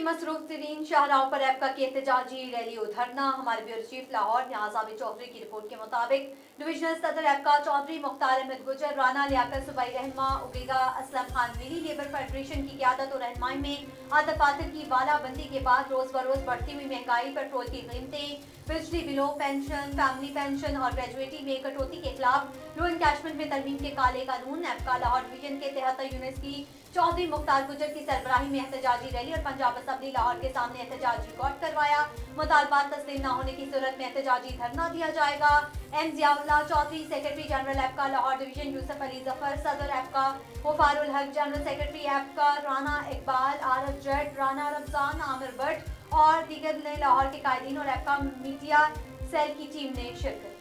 मसरूफ तरीन शाहराहों पर एपका की एहतजाजी रैली उधरना। हमारे ब्यूरो चीफ लाहौर न्याज़ाबी चौधरी की रिपोर्ट के मुताबिक डिविजनल सदर एपका चौधरी मुख्तार अहमद गुजर, राना लियाकत सूबाई रहनुमा उगेगा असलम खान मिली लेबर फेडरेशन की क़यादत और रहनुमाई में आतिफ आतिफ की वालाबंदी के बाद रोज़ बरोज़ बढ़ती हुई महंगाई, पेट्रोल की कीमतें, बिजली बिलों, पेंशन, फैमिली पेंशन और ग्रेजुएटी में कटौती के खिलाफ लो एनकैशमेंट में तरमीम के काले कानून। एपका लाहौर डिवीजन के 73 यूनिट्स की चौधरी मुख्तार गुजर की सरबराही में एहतजाजी रैली और पंजाब असम्बली लाहौर के सामने एहतजाज रिकॉर्ड करवाया। मुतालबात तस्लीम न होने की सूरत में एहतजाजी धरना दिया जाएगा। M Ziaullah Chaudhry secretary general APCA Lahore division, Yousuf Ali Zafar सदर APCA, Wafarul Haq general secretary APCA, Rana Iqbal, Arif Jatt, Rana Ramzan, Amir Bhatt और दीगर ने लाहौर के कायदीन और एपका मीडिया सेल की टीम ने शिरकत की।